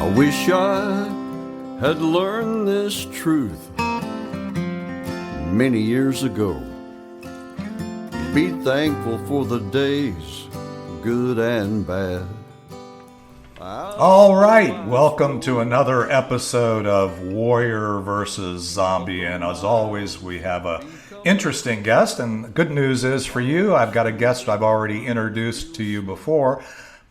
I wish I had learned this truth many years ago. Be thankful for the days, good and bad. All right, welcome to another episode of Warrior versus Zombie. And as always, we have a interesting guest. And the good news is for you, I've got a guest I've already introduced to you before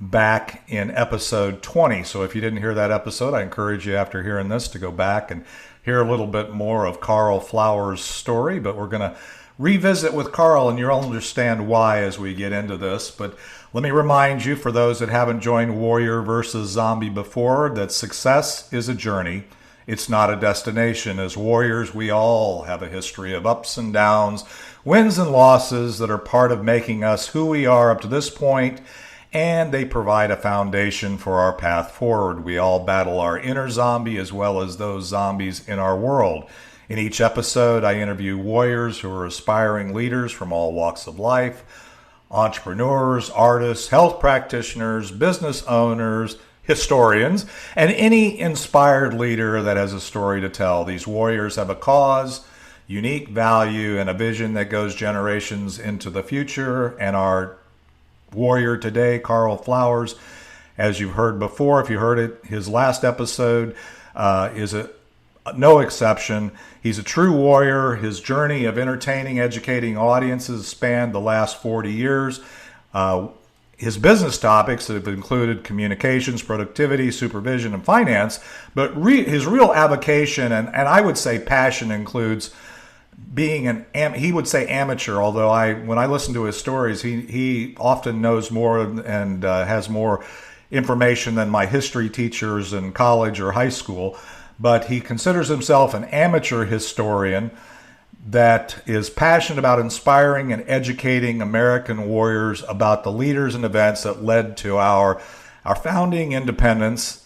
back in episode 20. So if you didn't hear that episode, I encourage you after hearing this to go back and hear a little bit more of Carl Flowers' story. But we're going to revisit with Carl, and you'll understand why as we get into this. But let me remind you, for those that haven't joined Warrior versus Zombie before, that success is a journey. It's not a destination. As warriors, we all have a history of ups and downs, wins and losses that are part of making us who we are up to this point, and they provide a foundation for our path forward. We all battle our inner zombie as well as those zombies in our world. In each episode, I interview warriors who are aspiring leaders from all walks of life, entrepreneurs, artists, health practitioners, business owners, historians, and any inspired leader that has a story to tell. These warriors have a cause, unique value, and a vision that goes generations into the future. And our warrior today, Carl Flowers, as you've heard before, if you heard it, his last episode is no exception. He's a true warrior. His journey of entertaining, educating audiences spanned the last 40 years. His business topics have included communications, productivity, supervision, and finance. But his real avocation and I would say passion includes being he would say amateur, although when I listen to his stories, he often knows more and has more information than my history teachers in college or high school. But he considers himself an amateur historian that is passionate about inspiring and educating American warriors about the leaders and events that led to our founding independence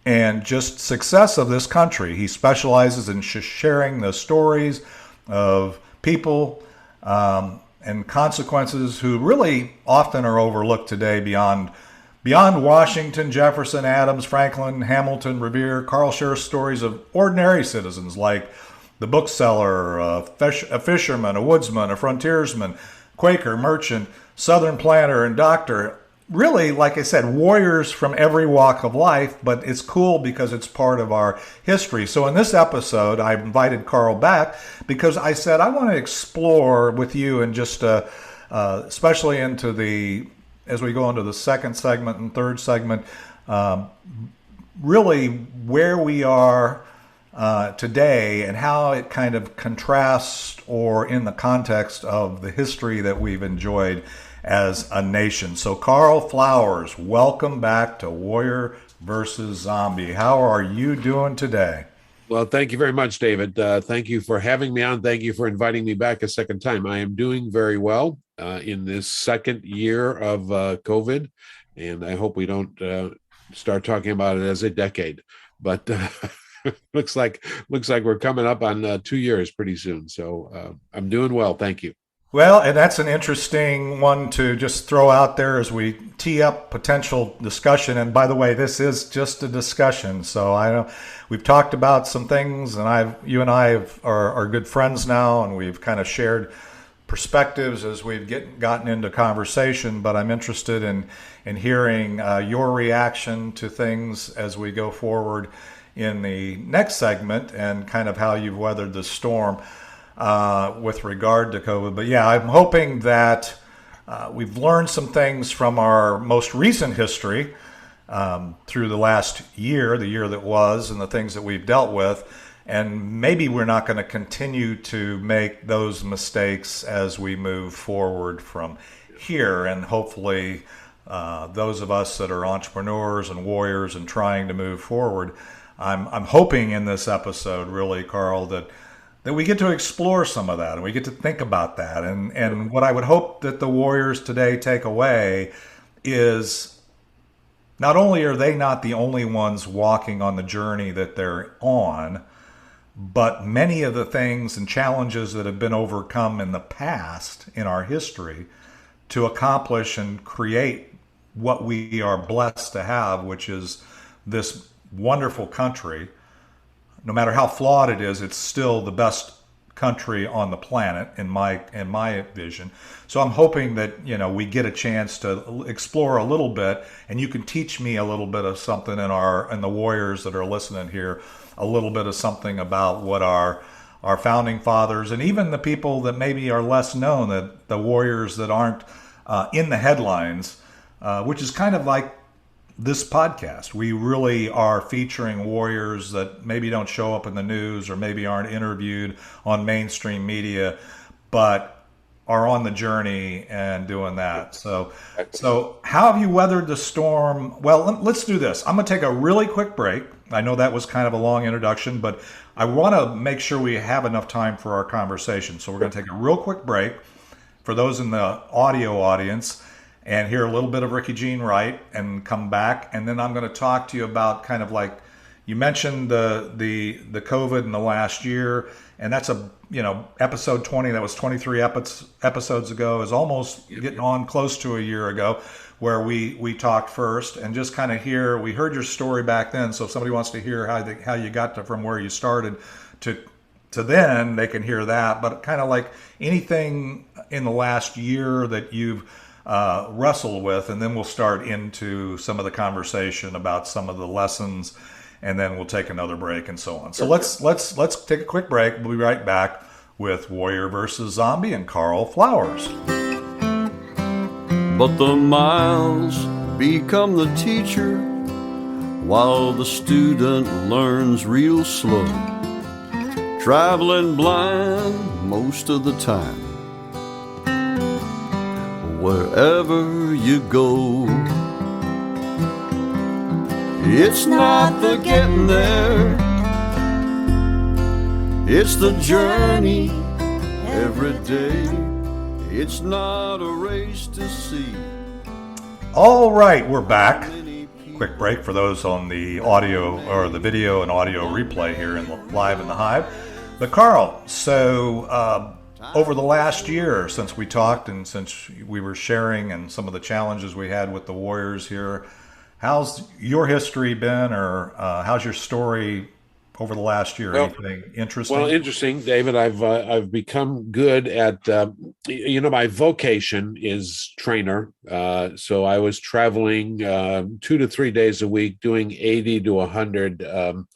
and just success of this country. He specializes in sharing the stories of people and consequences who really often are overlooked today beyond Washington, Jefferson, Adams, Franklin, Hamilton, Revere. Carl shares stories of ordinary citizens like the bookseller, a fisherman, a woodsman, a frontiersman, Quaker, merchant, Southern planter, and doctor. Really, like I said, warriors from every walk of life, but it's cool because it's part of our history. So in this episode, I invited Carl back because I said I want to explore with you and just especially as we go into the second segment and third segment, really where we are today and how it kind of contrasts or in the context of the history that we've enjoyed as a nation. So Carl Flowers, welcome back to Warrior versus Zombie. How are you doing today? Well, thank you very much, David. Thank you for having me on. Thank you for inviting me back a second time. I am doing very well in this second year of COVID, and I hope we don't start talking about it as a decade. But looks like we're coming up on 2 years pretty soon. So I'm doing well. Thank you. Well, and that's an interesting one to just throw out there as we tee up potential discussion. And by the way, this is just a discussion. So I know we've talked about some things, and you and I are good friends now, and we've kind of shared perspectives as we've gotten into conversation. But I'm interested in hearing your reaction to things as we go forward in the next segment and kind of how you've weathered the storm with regard to COVID. But yeah, I'm hoping that we've learned some things from our most recent history through the last year, the year that was, and the things that we've dealt with. And maybe we're not going to continue to make those mistakes as we move forward from here. And hopefully those of us that are entrepreneurs and warriors and trying to move forward, I'm hoping in this episode, really, Carl, that we get to explore some of that and we get to think about that. And what I would hope that the warriors today take away is not only are they not the only ones walking on the journey that they're on, but many of the things and challenges that have been overcome in the past in our history to accomplish and create what we are blessed to have, which is this wonderful country. No matter how flawed it is, it's still the best country on the planet in my vision. So I'm hoping that we get a chance to explore a little bit, and you can teach me a little bit of something, and the warriors that are listening here, a little bit of something about what our founding fathers, and even the people that maybe are less known, that the warriors that aren't in the headlines, which is kind of like this podcast. We really are featuring warriors that maybe don't show up in the news or maybe aren't interviewed on mainstream media, but are on the journey and doing that. So how have you weathered the storm? Well, let's do this. I'm going to take a really quick break. I know that was kind of a long introduction, but I want to make sure we have enough time for our conversation. So we're going to take a real quick break for those in the audio audience, and hear a little bit of Ricky Jean Wright, and come back. And then I'm going to talk to you about kind of like, you mentioned the COVID in the last year, and that's episode 20, that was 23 episodes ago, is almost getting on close to a year ago, where we talked first, and just kind of we heard your story back then. So if somebody wants to hear how you got from where you started to then, they can hear that. But kind of like anything in the last year that you've wrestle with, and then we'll start into some of the conversation about some of the lessons, and then we'll take another break and so on. So let's take a quick break. We'll be right back with Warrior versus Zombie and Carl Flowers. But the miles become the teacher, while the student learns real slow, traveling blind most of the time. Wherever you go, it's not the getting there, it's the journey every day. It's not a race to see. All right, we're back. Quick break for those on the audio or the video and audio replay here live in the Hive. But Carl, so over the last year since we talked, and since we were sharing and some of the challenges we had with the Warriors here, how's your history been, or how's your story over the last year? Anything interesting? Well, interesting, David. I've become good at my vocation is trainer. So I was traveling 2 to 3 days a week, doing 80 to 100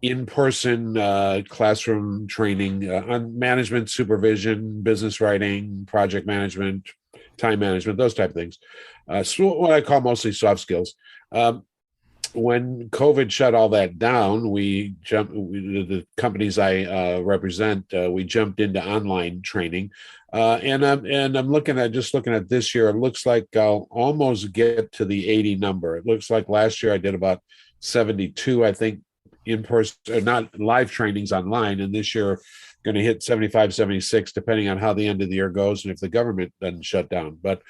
in-person classroom training on management, supervision, business writing, project management, time management, those type of things. So what I call mostly soft skills. When COVID shut all that down, the companies I represent, we jumped into online training. And I'm looking at this year, it looks like I'll almost get to the 80 number. It looks like last year I did about 72, I think, in person, or not live trainings online, and this year going to hit 75, 76, depending on how the end of the year goes and if the government doesn't shut down. But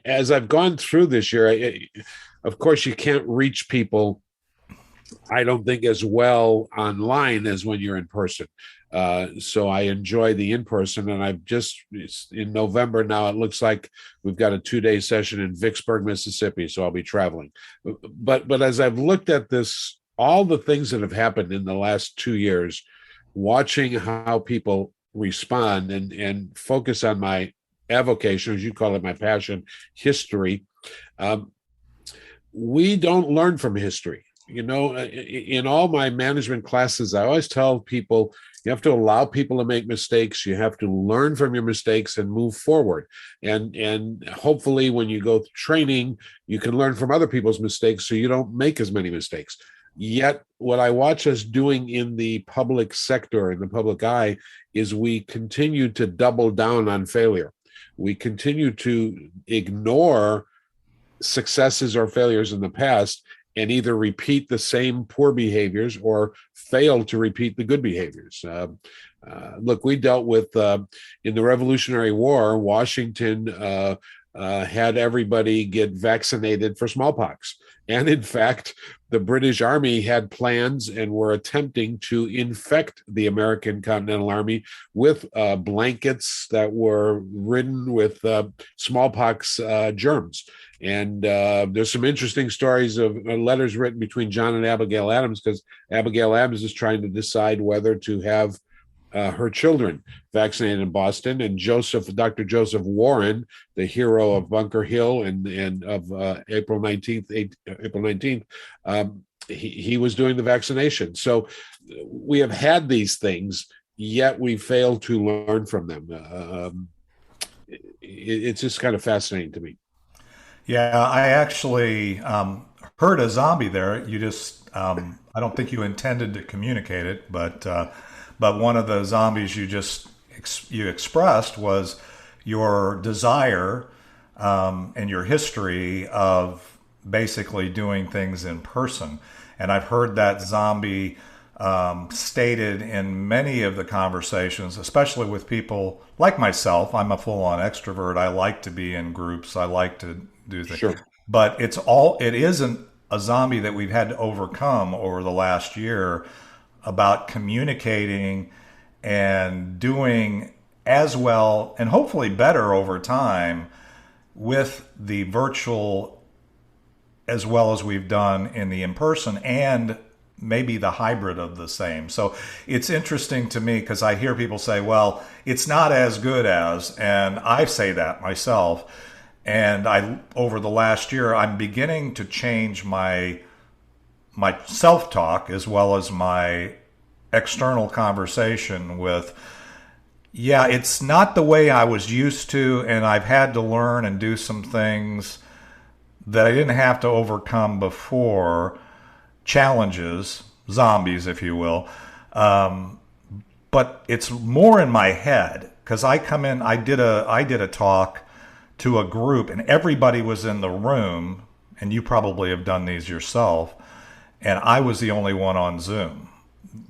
as I've gone through this year, of course, you can't reach people, I don't think, as well online as when you're in person. So I enjoy the in-person, and it's in November now, it looks like we've got a 2-day session in Vicksburg, Mississippi, so I'll be traveling. But as I've looked at this, all the things that have happened in the last 2 years, watching how people respond and focus on my avocation, as you call it, my passion, history, we don't learn from history. In all my management classes, I always tell people, you have to allow people to make mistakes. You have to learn from your mistakes and move forward. And hopefully when you go through training, you can learn from other people's mistakes so you don't make as many mistakes. Yet what I watch us doing in the public sector, in the public eye, is we continue to double down on failure. We continue to ignore successes or failures in the past and either repeat the same poor behaviors or fail to repeat the good behaviors. Look, we dealt with, in the Revolutionary War, Washington had everybody get vaccinated for smallpox. And in fact, the British Army had plans and were attempting to infect the American Continental Army with blankets that were ridden with smallpox germs. And there's some interesting stories of letters written between John and Abigail Adams, because Abigail Adams is trying to decide whether to have her children vaccinated in Boston, and Dr. Joseph Warren, the hero of Bunker Hill and of April 19th, he was doing the vaccination. So we have had these things, yet we fail to learn from them. It's just kind of fascinating to me. Yeah, I actually heard a zombie there. You just, I don't think you intended to communicate it, but one of the zombies you expressed was your desire and your history of basically doing things in person. And I've heard that zombie stated in many of the conversations, especially with people like myself. I'm a full-on extrovert. I like to be in groups. I like to do things. Sure. But it isn't a zombie that we've had to overcome over the last year about communicating and doing as well and hopefully better over time with the virtual as well as we've done in the in-person, and maybe the hybrid of the same. So it's interesting to me because I hear people say, well, it's not as good as, and I say that myself. And over the last year, I'm beginning to change my self-talk as well as my external conversation with, yeah, it's not the way I was used to, and I've had to learn and do some things that I didn't have to overcome before, challenges, zombies, if you will. But it's more in my head because I did a talk to a group and everybody was in the room, and you probably have done these yourself, and I was the only one on Zoom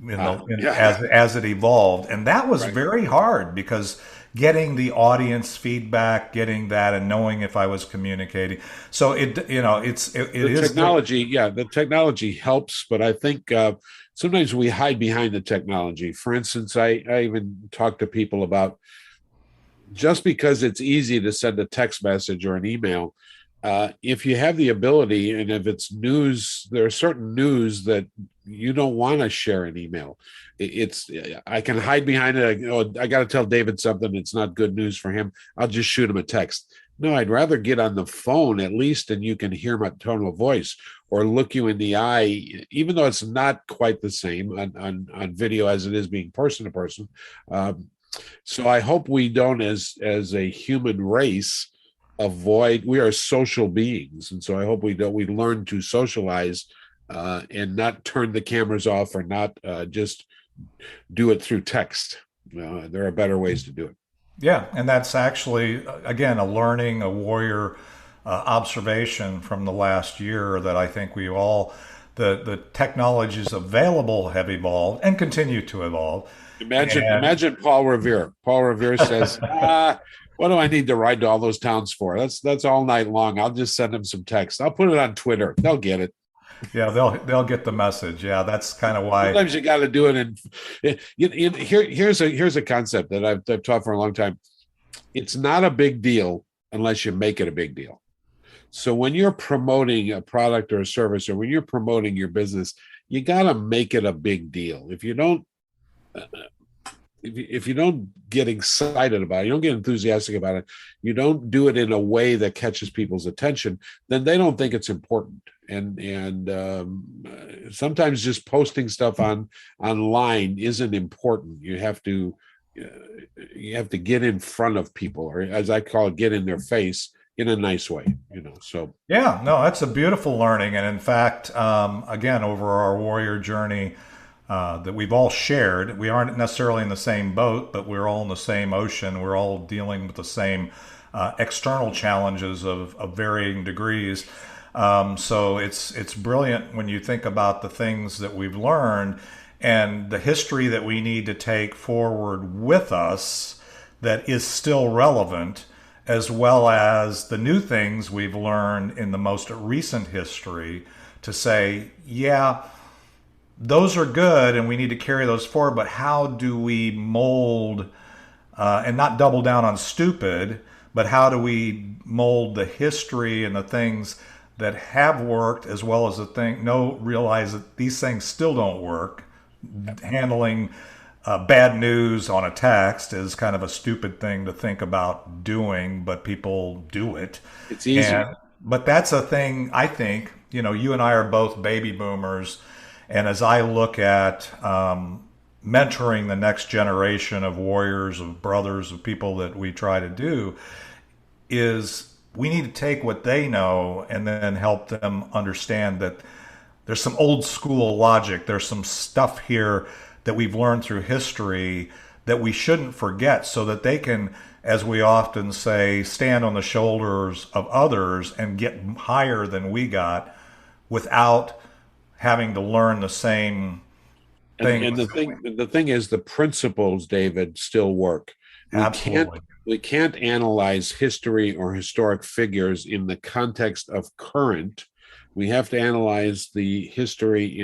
as it evolved. And that was very hard because getting the audience feedback, getting that, and knowing if I was communicating. So the technology. Yeah, the technology helps, but I think sometimes we hide behind the technology. For instance, I even talk to people about, just because it's easy to send a text message or an email, if you have the ability, and if it's news, there are certain news that you don't want to share an email. I can hide behind it. I got to tell David something. It's not good news for him. I'll just shoot him a text. No, I'd rather get on the phone at least, and you can hear my tone of voice or look you in the eye, even though it's not quite the same on video as it is being person to person. So I hope we don't, as a human race, avoid. We are social beings, and so I hope we learn to socialize and not turn the cameras off, or not just do it through text. There are better ways to do it. Yeah, and that's actually, again, a warrior observation from the last year that I think the technologies available have evolved and continue to evolve. Imagine Paul Revere. Paul Revere says, what do I need to ride to all those towns for? That's all night long. I'll just send them some text. I'll put it on Twitter. They'll get it. Yeah, they'll get the message. Yeah, that's kind of why. Sometimes you got to do it. And here's a concept that I've taught for a long time. It's not a big deal unless you make it a big deal. So when you're promoting a product or a service, or when you're promoting your business, you got to make it a big deal. If you don't get excited about it, you don't get enthusiastic about it, you don't do it in a way that catches people's attention, then they don't think it's important. And sometimes just posting stuff online isn't important. You have to get in front of people, or as I call it, get in their face in a nice way. So yeah, no, that's a beautiful learning. And in fact, again, over our warrior journey that we've all shared, we aren't necessarily in the same boat, but we're all in the same ocean. We're all dealing with the same external challenges of varying degrees. So it's brilliant when you think about the things that we've learned and the history that we need to take forward with us that is still relevant, as well as the new things we've learned in the most recent history, to say, yeah, those are good and we need to carry those forward, but how do we mold and not double down on stupid, but how do we mold the history and the things that have worked, as well as realize that these things still don't work. Handling bad news on a text is kind of a stupid thing to think about doing, but people do it. It's easy. But that's a thing, I think, you and I are both baby boomers. And as I look at mentoring the next generation of warriors, of brothers, of people that we try to do, is we need to take what they know and then help them understand that there's some old school logic. There's some stuff here that we've learned through history that we shouldn't forget, so that they can, as we often say, stand on the shoulders of others and get higher than we got without having to learn the same thing. And the thing is, the principles, David, still work. Absolutely. We can't analyze history or historic figures in the context of current. We have to analyze the history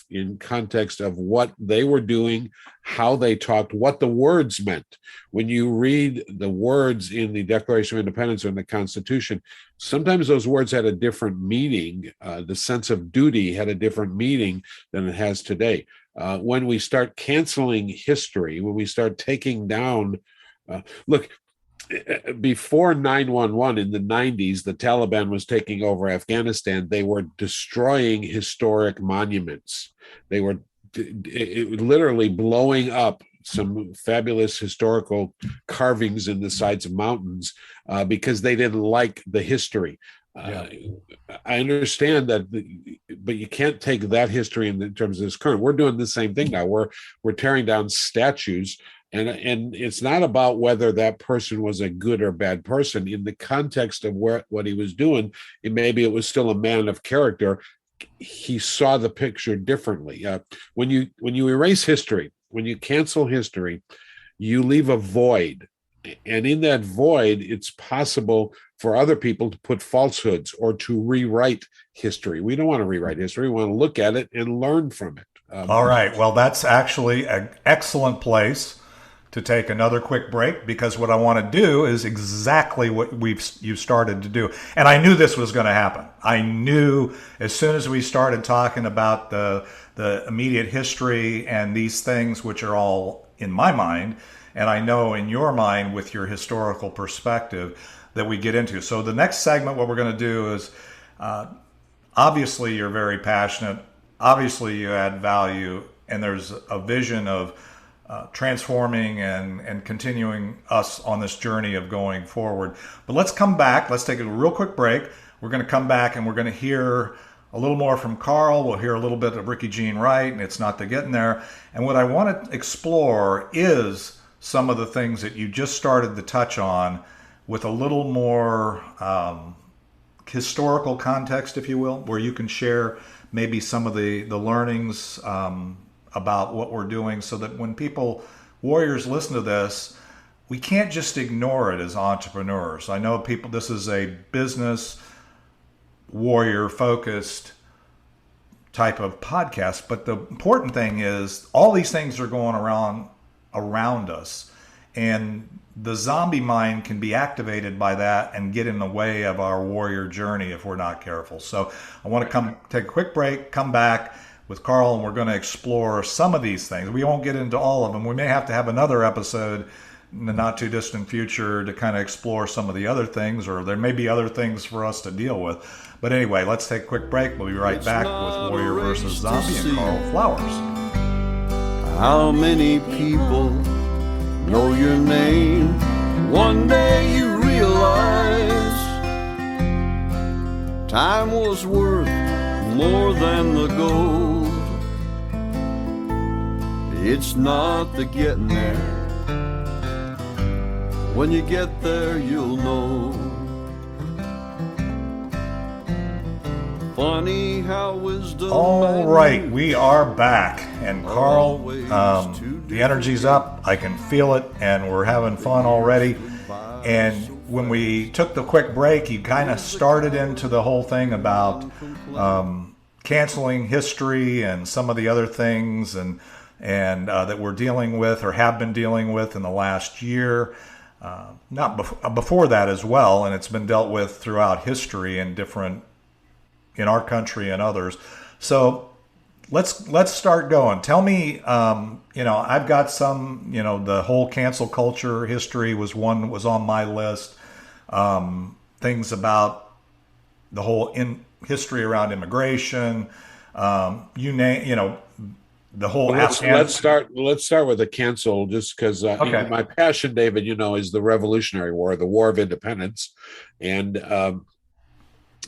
in context of what they were doing, how they talked, what the words meant. When you read the words in the Declaration of Independence or in the Constitution, sometimes those words had a different meaning. The sense of duty had a different meaning than it has today. When we start canceling history, when we start taking down, look, before 9/11 in the 90s, the Taliban was taking over Afghanistan. They were destroying historic monuments. They were literally blowing up some fabulous historical carvings in the sides of mountains because they didn't like the history. I understand that, but you can't take that history in terms of this current. We're doing the same thing now. We're tearing down statues. And it's not about whether that person was a good or bad person. In the context of what he was doing, maybe it was still a man of character. He saw the picture differently. When you erase history, when you cancel history, you leave a void. And in that void, it's possible for other people to put falsehoods or to rewrite history. We don't want to rewrite history. We want to look at it and learn from it. All right. Well, that's actually an excellent place to take another quick break, because what I want to do is exactly what you started to do. And I knew this was going to happen. I knew as soon as we started talking about the immediate history and these things, which are all in my mind, and I know in your mind with your historical perspective, that we get into. So the next segment, what we're going to do is, obviously you're very passionate. Obviously you add value, and there's a vision of transforming and continuing us on this journey of going forward. But let's come back. Let's take a real quick break. We're going to come back and we're going to hear a little more from Carl. We'll hear a little bit of Ricky Jean Wright, and It's Not the Getting There. And what I want to explore is some of the things that you just started to touch on with a little more historical context, if you will, where you can share maybe some of the learnings about what we're doing, so that when warriors listen to this, we can't just ignore it as entrepreneurs. I know this is a business warrior focused type of podcast, but the important thing is all these things are going around us, and the zombie mind can be activated by that and get in the way of our warrior journey if we're not careful. So I want to take a quick break, come back with Carl, and we're going to explore some of these things. We won't get into all of them. We may have to have another episode in the not too distant future to kind of explore some of the other things, or there may be other things for us to deal with. But anyway, let's take a quick break. We'll be right back with Warrior versus Zombie and Carl Flowers. How many people know your name? One day you realize time was worth more than the gold. It's not the getting there. When you get there, you'll know. Funny how wisdom. All right, we are back, and Carl, the energy's up. I can feel it, and we're having fun already. And when we took the quick break, you kind of started into the whole thing about canceling history and some of the other things and that we're dealing with or have been dealing with in the last year. Before that as well, and it's been dealt with throughout history in our country and others. So let's start going. Tell me, I've got some, the whole cancel culture history was on my list. Things about the whole history around immigration, the whole. Well, let's start with the cancel, just because okay. My passion, David, is the Revolutionary War, the War of Independence, and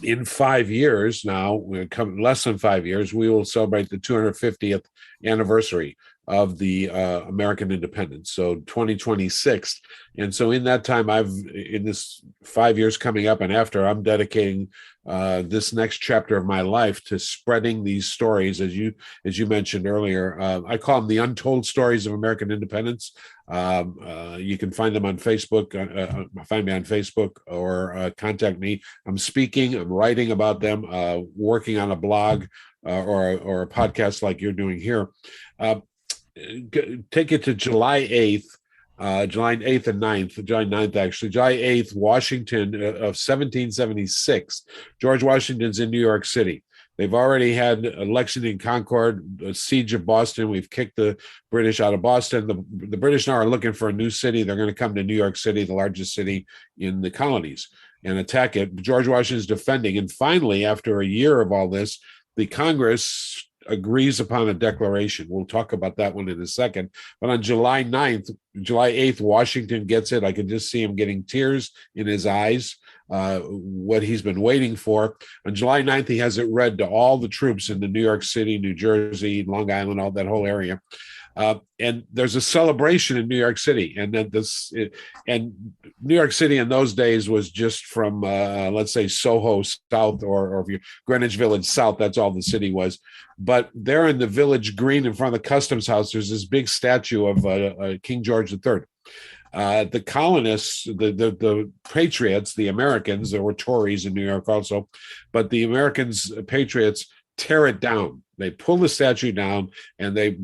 in 5 years now, less than 5 years, we will celebrate the 250th anniversary of the American independence. So 2026. And so in that time, in this 5 years coming up and after, I'm dedicating this next chapter of my life to spreading these stories, as you mentioned earlier. I call them the untold stories of American independence. You can find them on Facebook. Find me on Facebook or contact me. I'm speaking. I'm writing about them. Working on a blog or a podcast like you're doing here. Take it to July 8th. July 8th and 9th, July 9th, actually. July 8th, Washington of 1776. George Washington's in New York City. They've already had Lexington, Concord, a siege of Boston. We've kicked the British out of Boston. The British now are looking for a new city. They're going to come to New York City, the largest city in the colonies, and attack it. George Washington's defending. And finally, after a year of all this, the Congress agrees upon a declaration. We'll talk about that one in a second. But on July 8th, Washington gets it. I can just see him getting tears in his eyes, what he's been waiting for. On July 9th, he has it read to all the troops in the New York City, New Jersey, Long Island, all that whole area. And there's a celebration in New York City. And then New York City in those days was just from, let's say, Soho South or Greenwich Village South. That's all the city was. But there in the village green in front of the customs house, there's this big statue of King George III. The colonists, the patriots, the Americans, there were Tories in New York also, but the Americans, patriots, tear it down. They pull the statue down, and they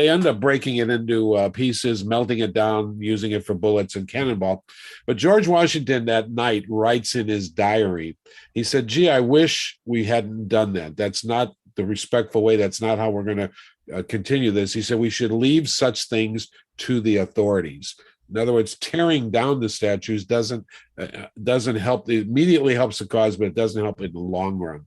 end up breaking it into pieces, melting it down, using it for bullets and cannonball. But George Washington that night writes in his diary, he said, "Gee, I wish we hadn't done that. That's not the respectful way. That's not how we're going to continue this." He said, "We should leave such things to the authorities." In other words, tearing down the statues doesn't help. It immediately helps the cause, but it doesn't help in the long run.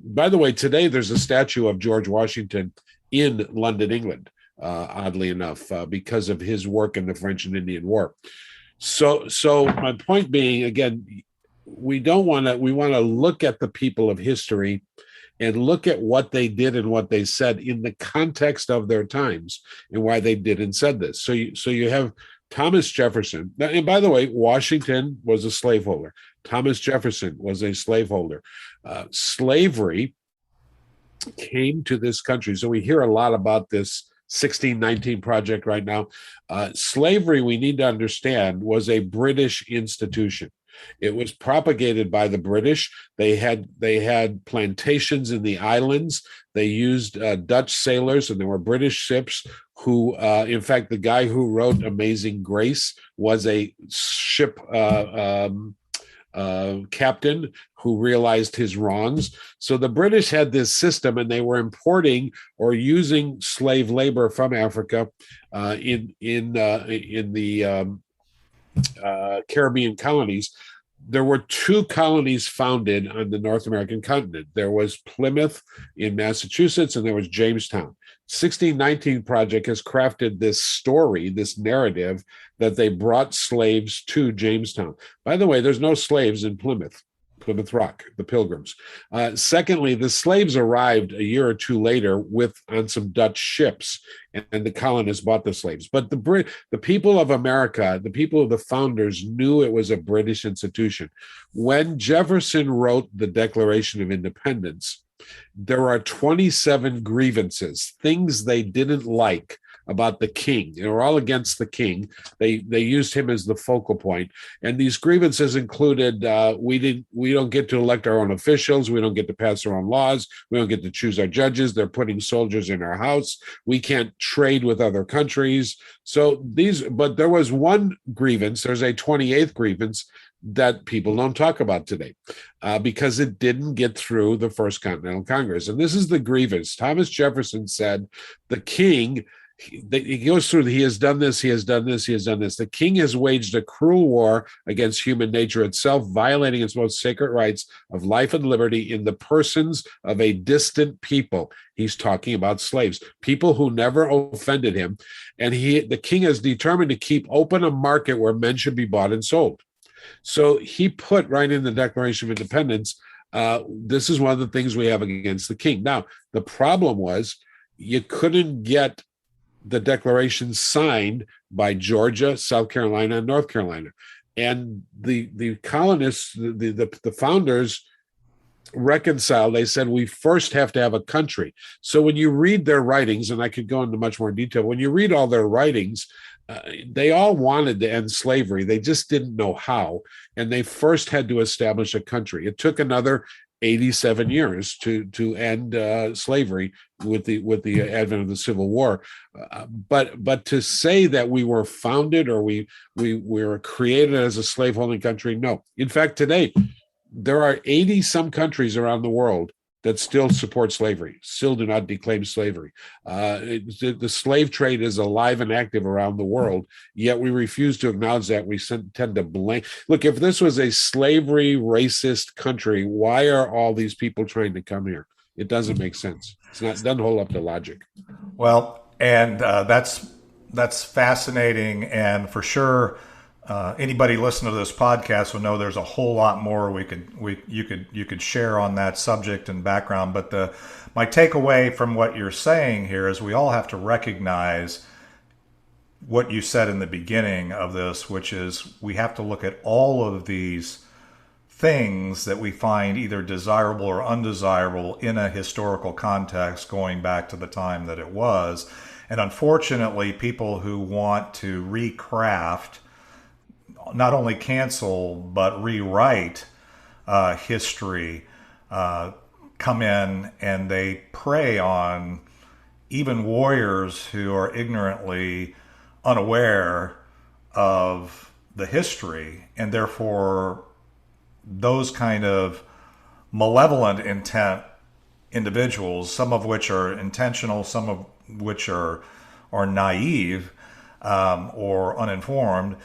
By the way, today there's a statue of George Washington in London, England, oddly enough, because of his work in the French and Indian War. So my point being, again, we want to look at the people of history and look at what they did and what they said in the context of their times and why they did and said this. So you have Thomas Jefferson. And by the way, Washington was a slaveholder. Thomas Jefferson was a slaveholder. Slavery came to this country. So we hear a lot about this 1619 project right now. Slavery, we need to understand, was a British institution. It was propagated by the British. They had plantations in the islands. They used Dutch sailors, and there were British ships who, in fact, the guy who wrote Amazing Grace was a ship captain who realized his wrongs. So the British had this system, and they were importing or using slave labor from Africa in the Caribbean colonies. There were two colonies founded on the North American continent. There was Plymouth in Massachusetts, and there was Jamestown. 1619 Project has crafted this story, this narrative, that they brought slaves to Jamestown. By the way, there's no slaves in Plymouth Rock, the Pilgrims. Secondly, the slaves arrived a year or two later on some Dutch ships, and the colonists bought the slaves. But the people of America, the people of the founders, knew it was a British institution. When Jefferson wrote the Declaration of Independence, there are 27 grievances, things they didn't like about the king. They were all against the king. They used him as the focal point, and these grievances included we don't get to elect our own officials, we don't get to pass our own laws, we don't get to choose our judges. They're putting soldiers in our house. We can't trade with other countries. So but there was one grievance. There's a 28th grievance that people don't talk about today because it didn't get through the First Continental Congress. And this is the grievance. Thomas Jefferson said the king, he goes through, he has done this, he has done this, he has done this. The king has waged a cruel war against human nature itself, violating its most sacred rights of life and liberty in the persons of a distant people. He's talking about slaves, people who never offended him. And the king has determined to keep open a market where men should be bought and sold. So he put right in the Declaration of Independence, this is one of the things we have against the king. Now, the problem was you couldn't get the Declaration signed by Georgia, South Carolina, and North Carolina. And the colonists, the founders reconciled. They said, we first have to have a country. So when you read their writings, and I could go into much more detail, when you read all their writings, they all wanted to end slavery. They just didn't know how. And they first had to establish a country. It took another 87 years to end slavery with the advent of the Civil War. But to say that we were founded or we were created as a slaveholding country, no. In fact, today, there are 80 some countries around the world that still support slavery, still do not declaim slavery. The slave trade is alive and active around the world, yet we refuse to acknowledge that. We tend to blame. Look, if this was a slavery racist country, why are all these people trying to come here? It doesn't make sense. It doesn't hold up to logic. Well, and that's fascinating, and for sure, anybody listening to this podcast will know there's a whole lot more you could share on that subject and background. But my takeaway from what you're saying here is we all have to recognize what you said in the beginning of this, which is we have to look at all of these things that we find either desirable or undesirable in a historical context going back to the time that it was. And unfortunately, people who want to recraft, not only cancel, but rewrite history, come in and they prey on even warriors who are ignorantly unaware of the history, and therefore those kind of malevolent intent individuals, some of which are intentional, some of which are naive or uninformed,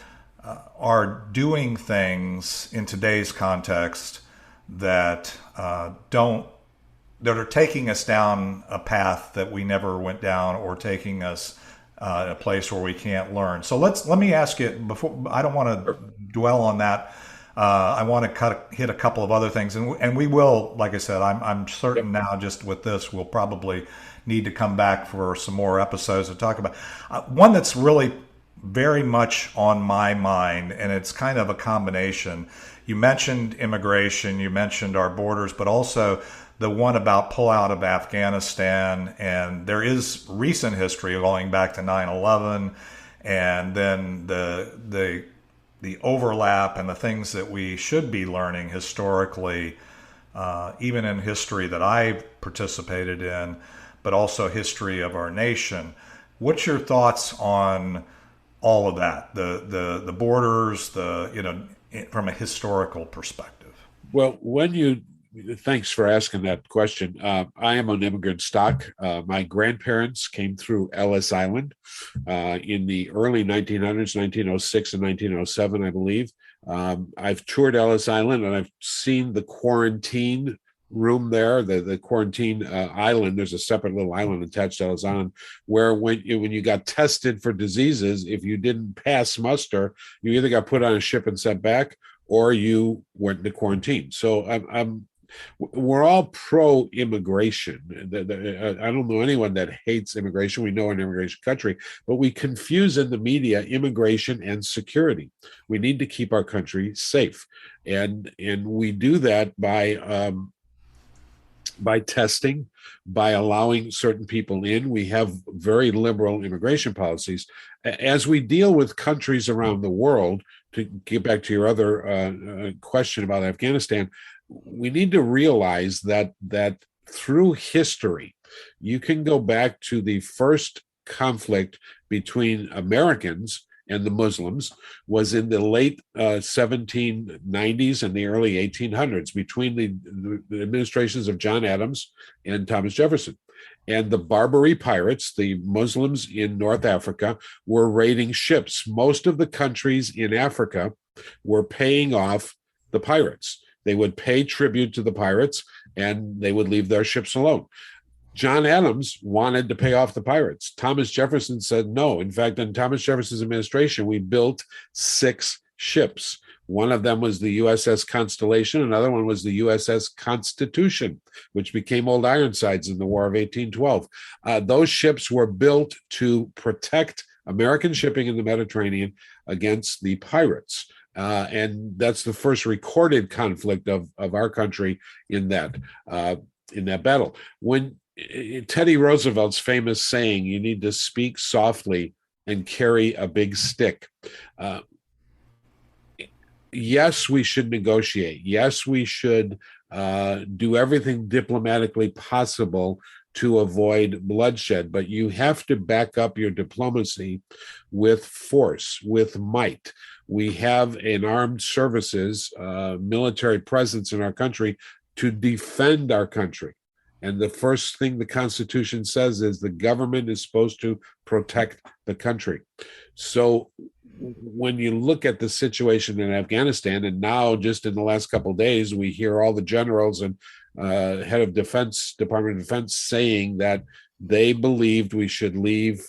are doing things in today's context that that are taking us down a path that we never went down, or taking us in a place where we can't learn. So let me ask you, before, I don't want to dwell on that. I want to hit a couple of other things, and we will, like I said, I'm certain now, just with this, we'll probably need to come back for some more episodes to talk about. One that's really very much on my mind, and it's kind of a combination. You mentioned immigration, you mentioned our borders, but also the one about pullout of Afghanistan. And there is recent history going back to 9/11, and then the overlap and the things that we should be learning historically, even in history that I've participated in, but also history of our nation. What's your thoughts on all of that, the borders, from a historical perspective? Well, thanks for asking that question. I am an immigrant stock. My grandparents came through Ellis Island in the early 1900s, 1906 and 1907, I believe. I've toured Ellis Island, and I've seen the quarantine room there, the quarantine island. There's a separate little island attached to Ellis Island, where when you got tested for diseases, if you didn't pass muster, you either got put on a ship and sent back, or you went into quarantine. So we're all pro-immigration. I don't know anyone that hates immigration. We know we're an immigration country, but we confuse in the media immigration and security. We need to keep our country safe, and we do that by by testing, by allowing certain people in. We have very liberal immigration policies. As we deal with countries around the world, to get back to your other question about Afghanistan, we need to realize that through history, you can go back to the first conflict between Americans and the Muslims was in the late 1790s and the early 1800s between the administrations of John Adams and Thomas Jefferson. And the Barbary pirates, the Muslims in North Africa, were raiding ships. Most of the countries in Africa were paying off the pirates. They would pay tribute to the pirates and they would leave their ships alone. John Adams wanted to pay off the pirates. Thomas Jefferson said no. In fact, in Thomas Jefferson's administration, we built 6 ships. One of them was the USS Constellation. Another one was the USS Constitution, which became Old Ironsides in the War of 1812. Those ships were built to protect American shipping in the Mediterranean against the pirates. And that's the first recorded conflict of our country in that battle. When Teddy Roosevelt's famous saying, "You need to speak softly and carry a big stick." Yes, we should negotiate. Yes, we should do everything diplomatically possible to avoid bloodshed, but you have to back up your diplomacy with force, with might. We have an armed services, military presence in our country to defend our country. And the first thing the Constitution says is the government is supposed to protect the country. So when you look at the situation in Afghanistan, and now just in the last couple of days, we hear all the generals and head of defense, Department of Defense, saying that they believed we should leave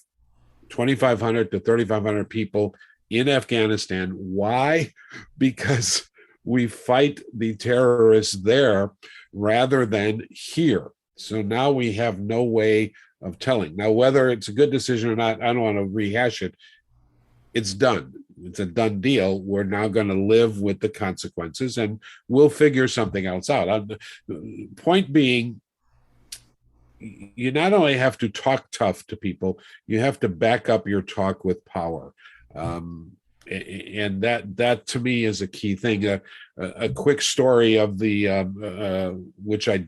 2,500 to 3,500 people in Afghanistan. Why? Because we fight the terrorists there rather than here. So now we have no way of telling. Now, whether it's a good decision or not, I don't want to rehash it. It's done. It's a done deal. We're now going to live with the consequences and we'll figure something else out. Point being, you not only have to talk tough to people, you have to back up your talk with power. And that to me is a key thing. A quick story of the which I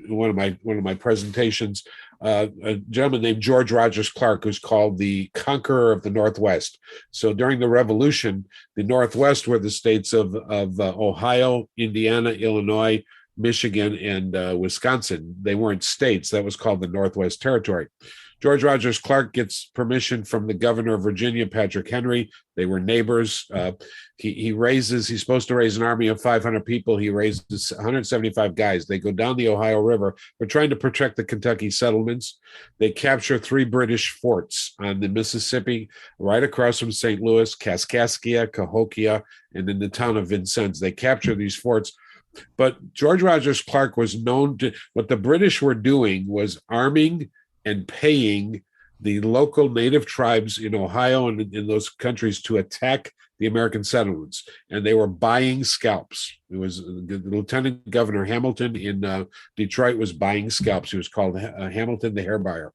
one of my presentations. A gentleman named George Rogers Clark, who's called the Conqueror of the Northwest. So during the Revolution, the Northwest were the states of Ohio, Indiana, Illinois, Michigan, and Wisconsin. They weren't states. That was called the Northwest Territory. George Rogers Clark gets permission from the governor of Virginia, Patrick Henry. They were neighbors. He's supposed to raise an army of 500 people. He raises 175 guys. They go down the Ohio River. They're trying to protect the Kentucky settlements. They capture 3 British forts on the Mississippi, right across from St. Louis, Kaskaskia, Cahokia, and in the town of Vincennes. They capture these forts. But George Rogers Clark was known to, what the British were doing was arming and paying the local native tribes in Ohio and in those countries to attack the American settlements. And they were buying scalps. It was the Lieutenant Governor Hamilton in Detroit was buying scalps. He was called Hamilton the Hair Buyer.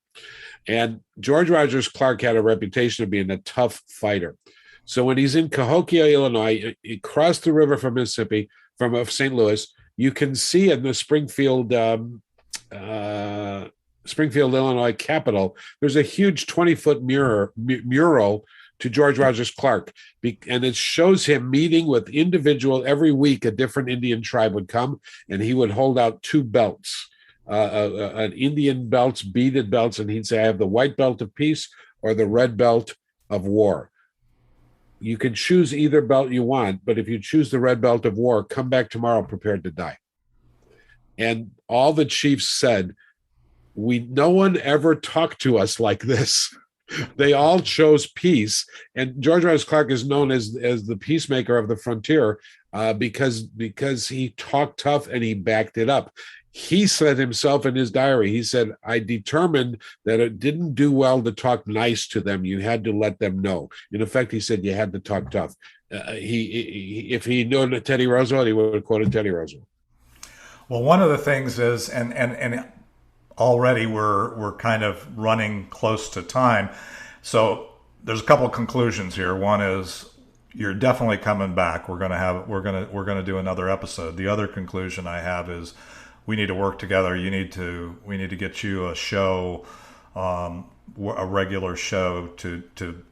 And George Rogers Clark had a reputation of being a tough fighter. So when he's in Cahokia, Illinois, he crossed the river from Mississippi, from St. Louis, you can see in the Springfield, Illinois Capitol, there's a huge 20-foot mural to George Rogers Clark. And it shows him meeting with every week a different Indian tribe would come, and he would hold out 2 belts, an Indian belts, beaded belts, and he'd say, I have the white belt of peace or the red belt of war. You can choose either belt you want, but if you choose the red belt of war, come back tomorrow prepared to die. And all the chiefs said, no one ever talked to us like this. They all chose peace. And George Rogers Clark is known as the peacemaker of the frontier because he talked tough and he backed it up. He said himself in his diary, he said, I determined that it didn't do well to talk nice to them. You had to let them know. In effect, he said you had to talk tough. If he knew Teddy Roosevelt, he would have quoted Teddy Roosevelt. Well, one of the things is, and already we're kind of running close to time. So there's a couple of conclusions here. One is you're definitely coming back. We're gonna do another episode. The other conclusion I have is we need to work together. We need to get you a show, a regular show to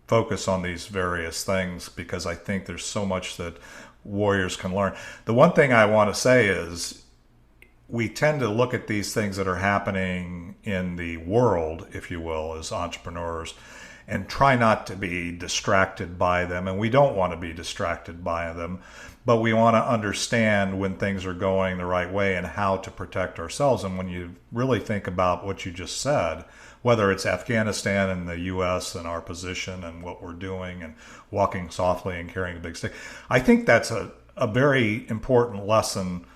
focus on these various things, because I think there's so much that warriors can learn. The one thing I want to say is we tend to look at these things that are happening in the world, if you will, as entrepreneurs, and try not to be distracted by them. And we don't want to be distracted by them, but we want to understand when things are going the right way and how to protect ourselves. And when you really think about what you just said, whether it's Afghanistan and the U.S. and our position and what we're doing and walking softly and carrying a big stick, I think that's a very important lesson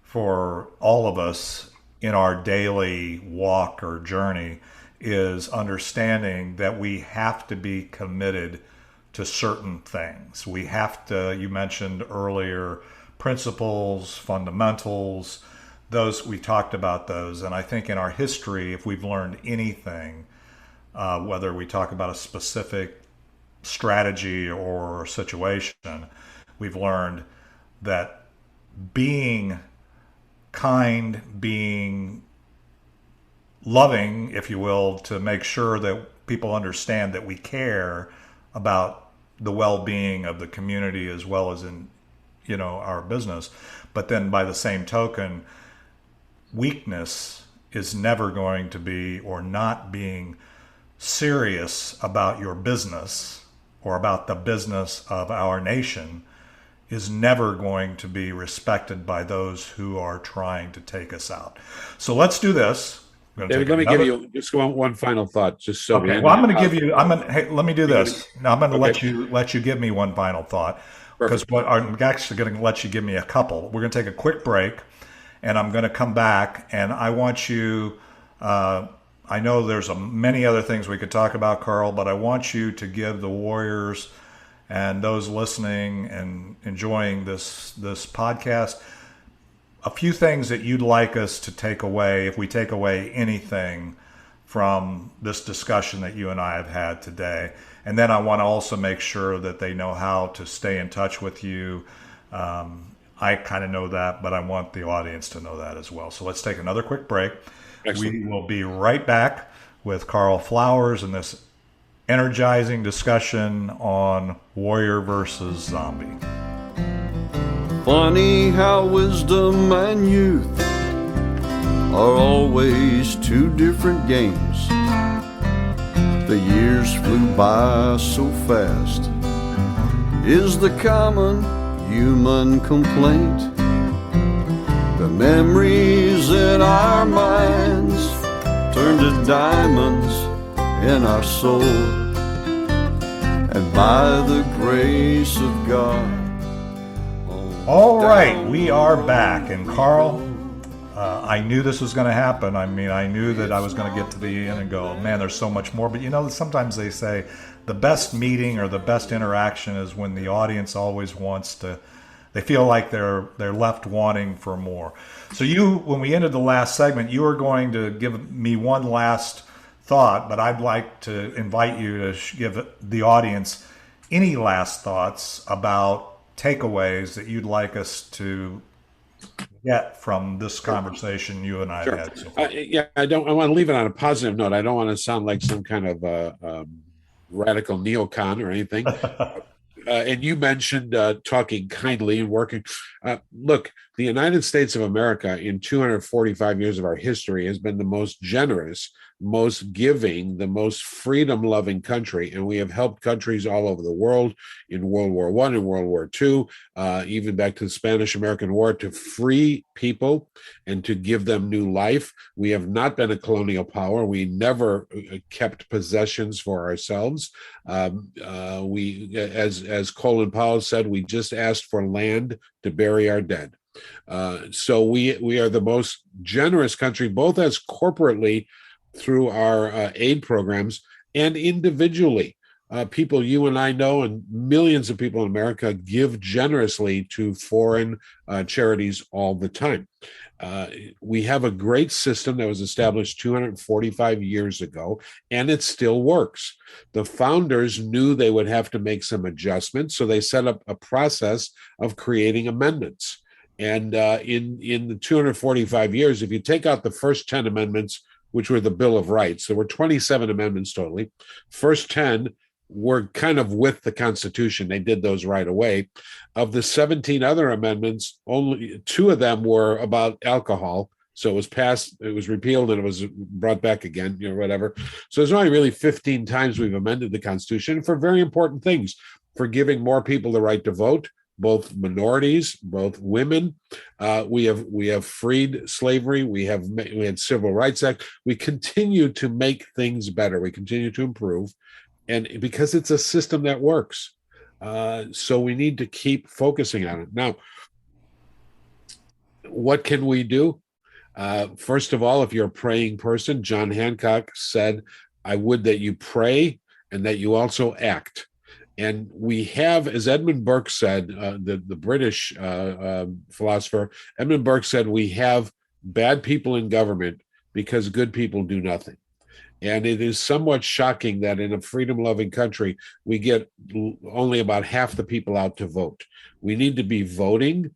for all of us in our daily walk or journey, is understanding that we have to be committed to certain things. We have to, you mentioned earlier, principles, fundamentals, those, we talked about those. And I think in our history, if we've learned anything, whether we talk about a specific strategy or situation, we've learned that being kind, being loving, if you will, to make sure that people understand that we care about the well-being of the community as well as in, our business. But then by the same token, weakness is never going to be, or not being serious about your business or about the business of our nation, is never going to be respected by those who are trying to take us out. So let's do this. David, let me give you just one final thought, just so. Okay. Well, I'm going to give you. Hey, let me do this. Now I'm going to let you give me one final thought, because I'm actually going to let you give me a couple. We're going to take a quick break, and I'm going to come back, and I want you. I know there's many other things we could talk about, Carl, but I want you to give the Warriors and those listening and enjoying this podcast a few things that you'd like us to take away, if we take away anything from this discussion that you and I have had today. And then I want to also make sure that they know how to stay in touch with you. I kind of know that, but I want the audience to know that as well. So let's take another quick break. Excellent. We will be right back with Carl Flowers and this energizing discussion on Warrior versus Zombie. Funny how wisdom and youth are always two different games. The years flew by so fast, is the common human complaint. The memories in our minds turn to diamonds in our soul, and by the grace of God. All right, we are back. And Carl, I knew this was going to happen. I mean, I knew that I was going to get to the end and go, man, there's so much more. But sometimes they say the best meeting or the best interaction is when the audience always wants to, they feel like they're left wanting for more. So when we ended the last segment, you were going to give me one last thought, but I'd like to invite you to give the audience any last thoughts about takeaways that you'd like us to get from this conversation you and I have had so far. I want to leave it on a positive note. I don't want to sound like some kind of radical neocon or anything. And you mentioned talking kindly and working. Look, the United States of America in 245 years of our history has been the most generous, most giving, the most freedom-loving country, and we have helped countries all over the world in World War I and World War II, even back to the Spanish-American War, to free people and to give them new life. We have not been a colonial power. We never kept possessions for ourselves. We, as Colin Powell said, we just asked for land to bury our dead. So we are the most generous country, both as corporately through our aid programs and individually. people you and I know and millions of people in America give generously to foreign charities all the time. We have a great system that was established 245 years ago, and it still works. The founders knew they would have to make some adjustments, so they set up a process of creating amendments. And in the 245 years, if you take out the first 10 amendments, which were the Bill of Rights, there were 27 amendments totally. First 10 were kind of with the Constitution. They did those right away. Of the 17 other amendments, only 2 of them were about alcohol. So it was passed, it was repealed, and it was brought back again, whatever. So there's only really 15 times we've amended the Constitution for very important things, for giving more people the right to vote, both minorities, both women. We have freed slavery. We had Civil Rights Act. We continue to make things better. We continue to improve, and because it's a system that works. So we need to keep focusing on it. Now, what can we do? First of all, if you're a praying person, John Hancock said, "I would that you pray and that you also act." And we have, as Edmund Burke said, the British philosopher, Edmund Burke said, we have bad people in government because good people do nothing. And it is somewhat shocking that in a freedom-loving country, we get only about half the people out to vote. We need to be voting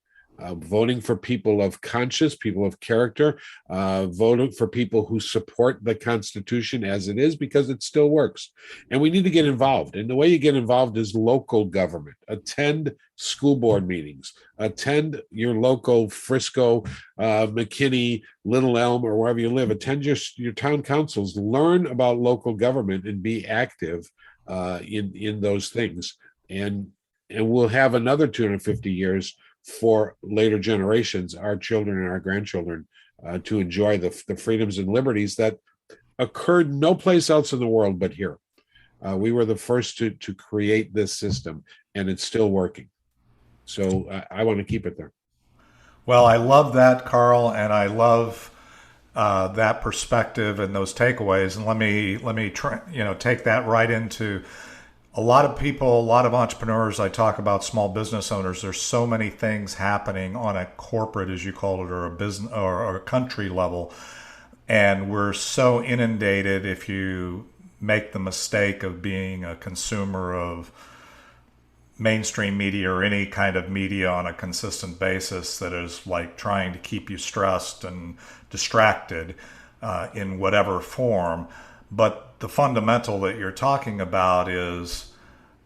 for people of conscience, people of character, voting for people who support the Constitution as it is, because it still works. And we need to get involved. And the way you get involved is local government. Attend school board meetings. Attend your local Frisco, McKinney, Little Elm, or wherever you live. Attend your town councils. Learn about local government and be active in those things. And we'll have another 250 years for later generations, our children and our grandchildren, to enjoy the freedoms and liberties that occurred no place else in the world but here. We were the first to create this system, and it's still working. So I want to keep it there. Well, I love that, Carl, and I love that perspective and those takeaways. And let me take that right into a lot of people, a lot of entrepreneurs. I talk about small business owners. There's so many things happening on a corporate, as you call it, or a business or a country level. And we're so inundated if you make the mistake of being a consumer of mainstream media or any kind of media on a consistent basis that is like trying to keep you stressed and distracted in whatever form. But the fundamental that you're talking about is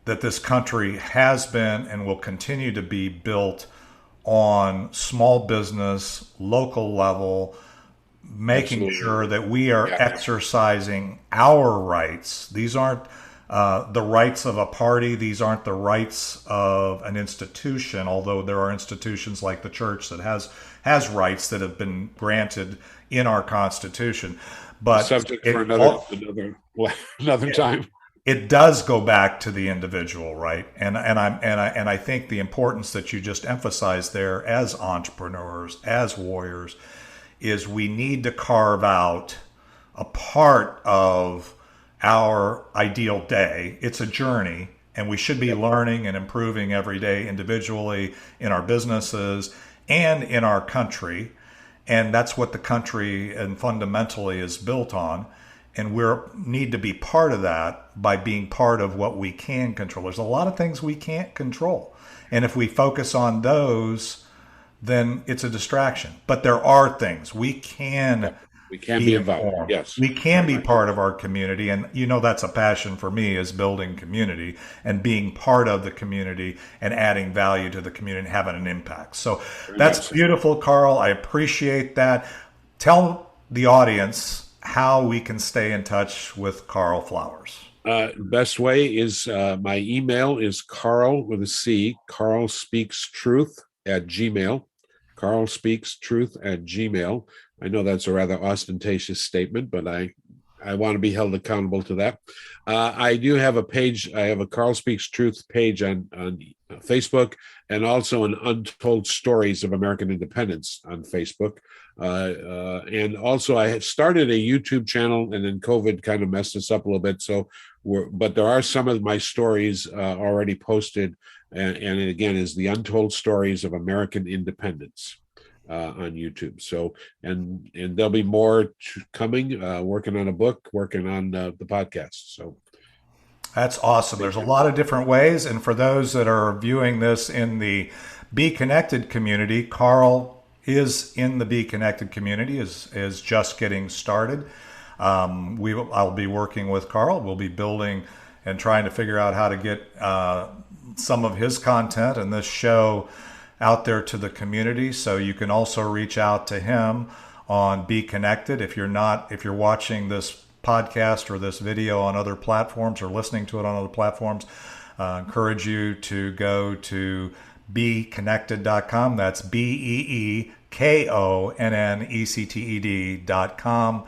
that this country has been and will continue to be built on small business, local level, making Absolutely. sure that we are exercising our rights. These aren't the rights of a party. These aren't the rights of an institution, although there are institutions like the church that has rights that have been granted in our Constitution. But subject for another time. It does go back to the individual, right? And I think the importance that you just emphasized there, as entrepreneurs, as warriors, is we need to carve out a part of our ideal day. It's a journey, and we should be learning and improving every day individually, in our businesses, and in our country. And that's what the country and fundamentally is built on. And we need to be part of that by being part of what we can control. There's a lot of things we can't control. And if we focus on those, then it's a distraction. But there are things we can be involved. Yes. We can be part of our community. And that's a passion for me, is building community and being part of the community and adding value to the community and having an impact. So that's beautiful, Carl. I appreciate that. Tell the audience how we can stay in touch with Carl Flowers. Best way is my email is Carl with a C, Carl Speaks Truth at Gmail. Carl Speaks Truth at Gmail. I know that's a rather ostentatious statement, but I want to be held accountable to that. I do have a page. I have a Carl Speaks Truth page on Facebook, and also an Untold Stories of American Independence on Facebook. And also I had started a YouTube channel, and then COVID kind of messed us up a little bit. So but there are some of my stories already posted, and it again is the Untold Stories of American Independence on YouTube. So, and there'll be more coming, working on a book, working on the podcast. So that's awesome. There's a lot of different ways. And for those that are viewing this in the Be Connected community, Carl is in the Be Connected community, is just getting started. I'll be working with Carl. We'll be building and trying to figure out how to get some of his content and this show out there to the community. So you can also reach out to him on Be Connected. If you're watching this podcast or this video on other platforms or listening to it on other platforms, encourage you to go to beconnected.com. That's BEEKONNECTED.com.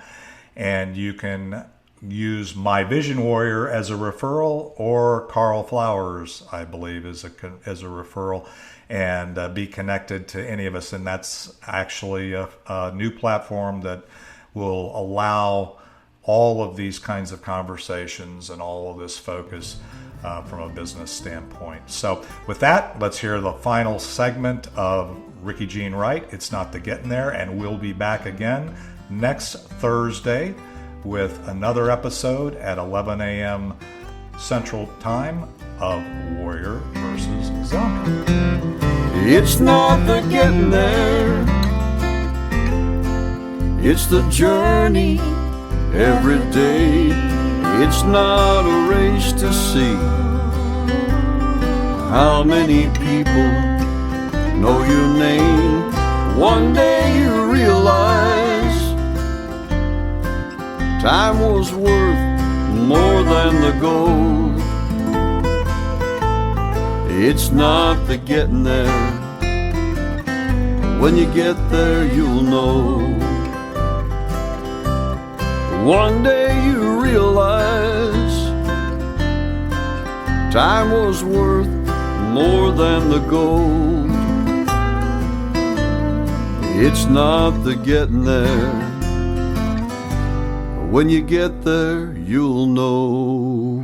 And you can use My Vision Warrior as a referral, or Carl Flowers, I believe, as a referral, and be connected to any of us. And that's actually a new platform that will allow all of these kinds of conversations and all of this focus from a business standpoint. So with that, let's hear the final segment of Ricky Jean Wright, It's Not the Getting There, and we'll be back again next Thursday with another episode at 11 a.m. Central Time of Warrior versus Zombie. It's not the getting there, it's the journey every day. It's not a race to see how many people know your name. One day you realize time was worth more than the gold. It's not the getting there. When you get there, you'll know. One day you realize time was worth more than the gold. It's not the getting there. When you get there, you'll know.